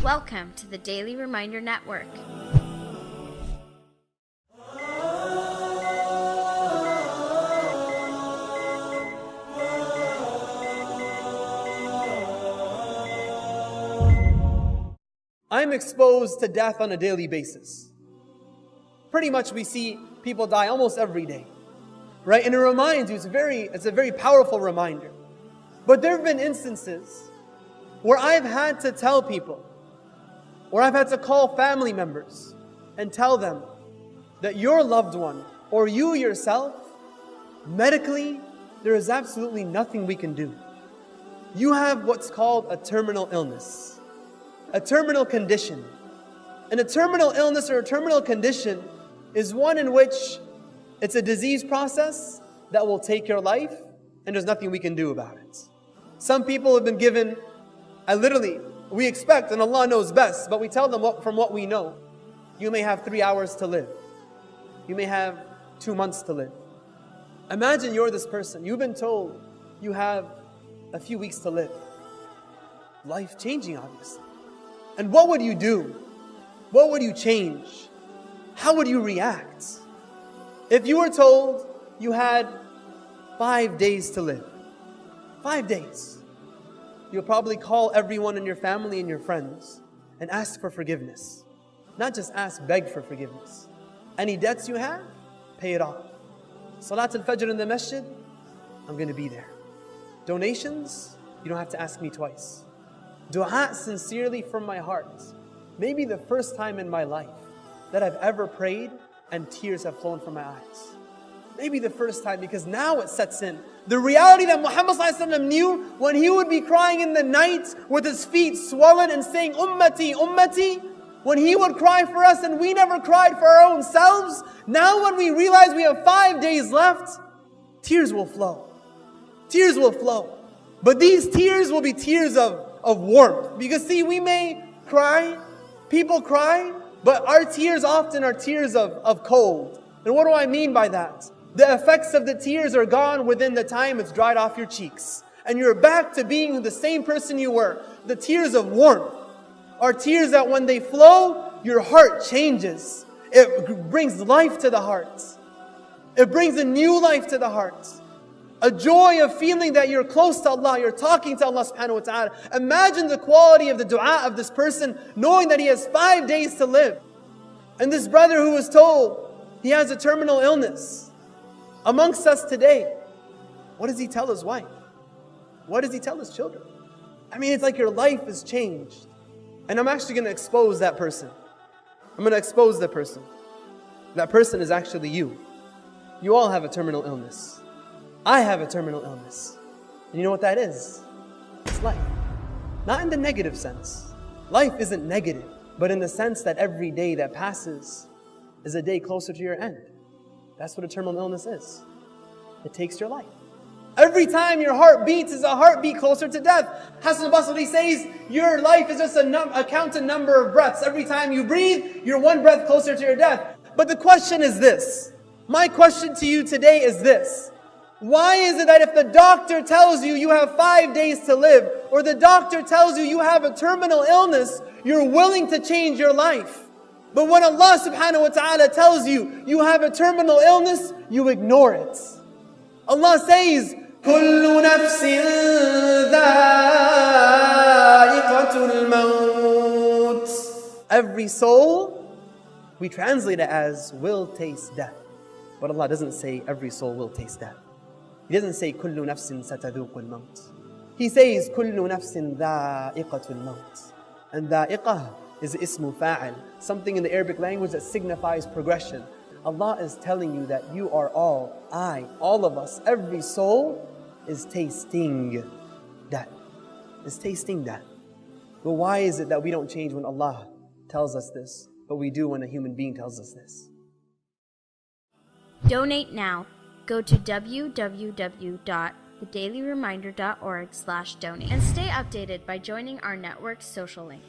Welcome to the Daily Reminder Network. I'm exposed to death on a daily basis. Pretty much we see people die almost every day, right? And it reminds you, it's a very powerful reminder. But there have been instances where I've had to tell people, or I've had to call family members and tell them that your loved one or you yourself, medically, there is absolutely nothing we can do. You have what's called a terminal illness, a terminal condition. And a terminal illness or a terminal condition is one in which it's a disease process that will take your life and there's nothing we can do about it. Some people have been given, we expect, and Allah knows best, but we tell them from what we know. You may have 3 hours to live. You may have 2 months to live. Imagine you're this person. You've been told you have a few weeks to live. Life changing, obviously. And what would you do? What would you change? How would you react? If you were told you had 5 days to live, 5 days, you'll probably call everyone in your family and your friends and ask for forgiveness. Not just ask, beg for forgiveness. Any debts you have, pay it off. Salat al-Fajr in the masjid, I'm going to be there. Donations, you don't have to ask me twice. Dua sincerely from my heart. Maybe the first time in my life that I've ever prayed and tears have flown from my eyes. Maybe the first time, because now it sets in. The reality that Muhammad ﷺ knew when he would be crying in the night with his feet swollen and saying, Ummati, Ummati, when he would cry for us and we never cried for our own selves, now when we realize we have 5 days left, tears will flow. Tears will flow. But these tears will be tears of warmth. Because see, we may cry, people cry, but our tears often are tears of cold. And what do I mean by that? The effects of the tears are gone within the time it's dried off your cheeks. And you're back to being the same person you were. The tears of warmth are tears that when they flow, your heart changes. It brings life to the heart. It brings a new life to the heart. A joy of feeling that you're close to Allah, you're talking to Allah subhanahu wa ta'ala. Imagine the quality of the dua of this person, knowing that he has 5 days to live. And this brother who was told he has a terminal illness. Amongst us today, what does he tell his wife? What does he tell his children? I mean, it's like your life is changed. And I'm actually going to expose that person. I'm going to expose that person. That person is actually you. You all have a terminal illness. I have a terminal illness. And you know what that is? It's life. Not in the negative sense. Life isn't negative, but in the sense that every day that passes is a day closer to your end. That's what a terminal illness is. It takes your life. Every time your heart beats is a heartbeat closer to death. Hasan al-Basri says, your life is just a counted number of breaths. Every time you breathe, you're one breath closer to your death. But the question is this. My question to you today is this. Why is it that if the doctor tells you you have 5 days to live, or the doctor tells you you have a terminal illness, you're willing to change your life? But when Allah subhanahu wa ta'ala tells you you have a terminal illness, you ignore it. Allah says, كُلُّ نَفْسٍ ذَائِقَةُ الْمَوْتِ. Every soul, we translate it as will taste death. But Allah doesn't say every soul will taste death. He doesn't say كُلُّ نَفْسٍ سَتَذُوقُ الْمَوْتِ. He says كُلُّ نَفْسٍ ذَائِقَةُ الْمَوْتِ. And ذَائِقَةٌ is ismu fa'al, something in the Arabic language that signifies progression. Allah is telling you that you are all of us, every soul is tasting death. Is tasting death. But why is it that we don't change when Allah tells us this, but we do when a human being tells us this? Donate now. Go to www.thedailyreminder.org/donate and stay updated by joining our network's social links.